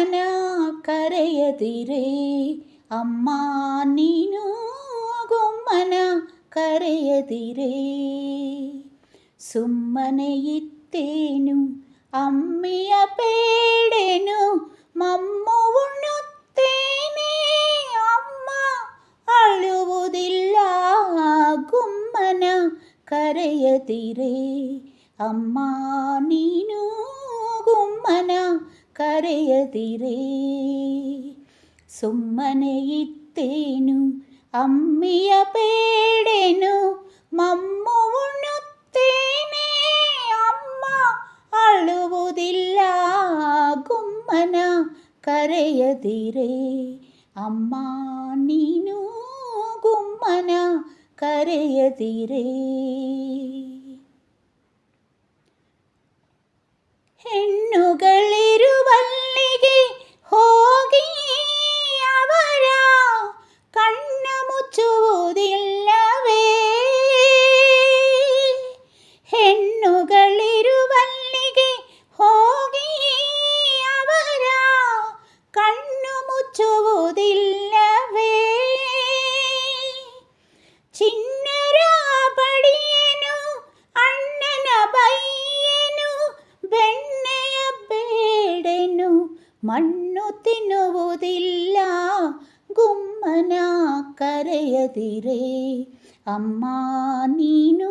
ಗುಮ್ಮನ ಕರೆಯದಿರೆ ಅಮ್ಮ ನೀನು ಗುಮ್ಮನ ಕರೆಯದಿರೆ ಸುಮ್ಮನೆ ಇತ್ತೇನು ಅಮ್ಮಿಯ ಬೇಡೆನು ಮಮ್ಮು ಉಣ್ಣುತ್ತೇನೆ ಅಮ್ಮ ಅಳುವುದಿಲ್ಲ ಗುಮ್ಮನ ಕರೆಯದಿರೆ ಅಮ್ಮ ನೀನು ಗುಮ್ಮನ ಕರೆಯದಿರೆ ಸುಮ್ಮನೆ ಇತ್ತೇನು ಅಮ್ಮಿಯ ಬೇಡೆನು ಮಮ್ಮು ಉಣ್ಣುತ್ತೇನೆ ಅಮ್ಮ ಅಳುವುದಿಲ್ಲ ಗುಮ್ಮನ ಕರೆಯದಿರೆ ಅಮ್ಮ ನೀನು ಗುಮ್ಮನ ಕರೆಯದಿರೆ ಹೆಣ್ಣುಗಳಿರುವಲ್ಲಿಗೆ ಹೋಗಿ ಅವರ ಕಣ್ಣ ಮುಚ್ಚುವುದಿಲ್ಲವೇ ಹೆಣ್ಣುಗಳಿರುವಲ್ಲಿಗೆ ಹೋಗಿ ಅವರ ಕಣ್ಣು ಮುಚ್ಚುವುದಿಲ್ಲವೇ ಚಿನ್ನರ ಬಡಿಯೇನು ಅಣ್ಣನ ಬೈಯೇನು ಬೆಣ್ಣೆಯ ಬೇಡೆನು ಮಣ್ಣು ತಿನ್ನುವುದಿಲ್ಲ ಗುಮ್ಮನ ಕರೆಯದಿರೆ ಅಮ್ಮ ನೀನು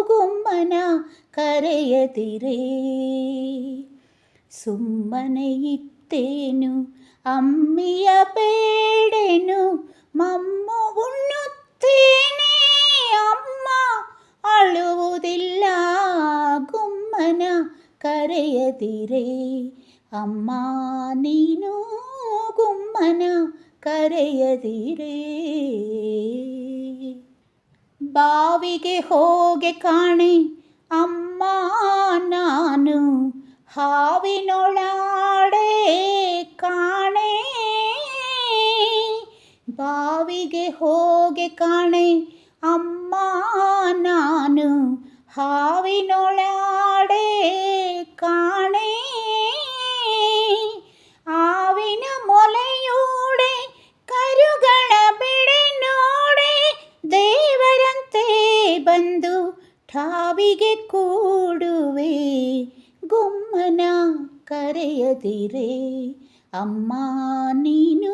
ಗುಮ್ಮನ ಕರೆಯದಿರೆ ಸುಮ್ಮನೆ ಇತ್ತೇನು ಅಮ್ಮಿಯ ಬೇಡೆನು ಮಮ್ಮು ಉಣ್ಣುತ್ತೇನೆ ಅಮ್ಮ ಅಳುವುದಿಲ್ಲ ಗುಮ್ಮನ ಕರೆಯದಿರೆ ಅಮ್ಮ ನೀನು ಗುಮ್ಮನ ಕರೆಯದಿರೆ ಬಾವಿಗೆ ಹೋಗೆ ಕಾಣೆ ಅಮ್ಮ ನಾನು ಹಾವಿನೊಳಾಡೆ ಕಾಣೆ ಬಾವಿಗೆ ಹೋಗೆ ಕಾಣೆ ಅಮ್ಮ ನಾನು ಹಾವಿನೊಳಾಡೆ ಕಾಣೆ ಆವಿನ ಮೊಲೆಯೂಡೆ ಕರುಗಳ ಬಿಡೆ ನೋಡೆ ದೇವರಂತೆ ಬಂದು ಠಾವಿಗೆ ಕೂಡುವೆ ಗುಮ್ಮನ ಕರೆಯದಿರೆ ಅಮ್ಮ ನೀನು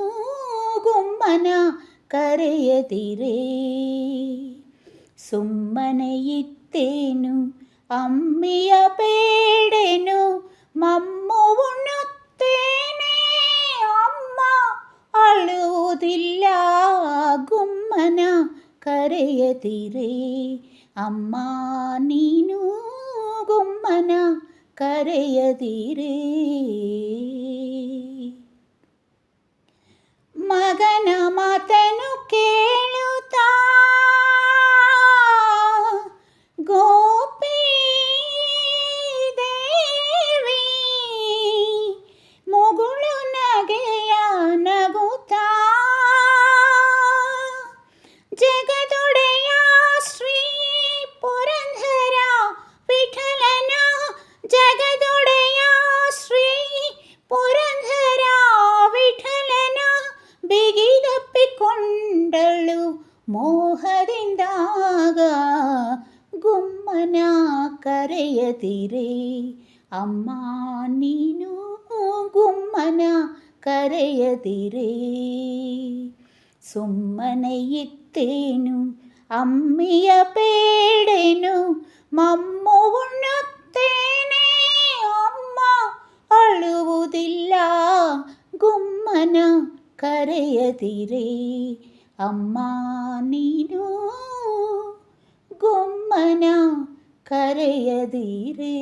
ಗುಮ್ಮನ ಕರೆಯದಿರೆ ಸುಮ್ಮನೆ ಇತ್ತೇನು ಅಮ್ಮಿಯ ಬೇಡೆನು ಮಮ್ಮು ಉಣ್ಣುತ್ತೇನೆ ಅಮ್ಮ ಅಳುವುದಿಲ್ಲ ಗುಮ್ಮನ ಕರೆಯದಿರೆ ಅಮ್ಮ ನೀನು ಗುಮ್ಮನ ಕರೆಯದಿರೆ ಮಗನ ಮಾತನು ಕೇಳುತ್ತಾ ಗೋಪಿ ದೇವಿ ಮುಗುಳು ನಗೆಯ ನಗುತ್ತಾ ಜಗದೊಡೆಯ ಶ್ರೀ ಪುರಂದರ ವಿಠಲನ ಜಗದೊಡೆಯ ಶ್ರೀ ಪುರಂದರ ವಿಠಲನ ಬಿಗಿದಪ್ಪಿಕೊಂಡಳು ಮೋಹದಿಂದಾಗ ಗುಮ್ಮನ ಕರೆಯದಿರೆ ಅಮ್ಮ ನೀನು ಗುಮ್ಮನ ಕರೆಯದಿರೆ ಸುಮ್ಮನೆ ಇತ್ತೇನು ಅಮ್ಮಿಯ ಬೇಡೆನು ಮಮ್ಮು ಉಣ್ಣುತ್ತೇನೆ ಅಮ್ಮ ಅಳುವುದಿಲ್ಲ ಗುಮ್ಮನ ಕರೆಯದಿರೆ ಅಮ್ಮ ನೀನು ಗುಮ್ಮನ ಕರೆಯದಿರೆ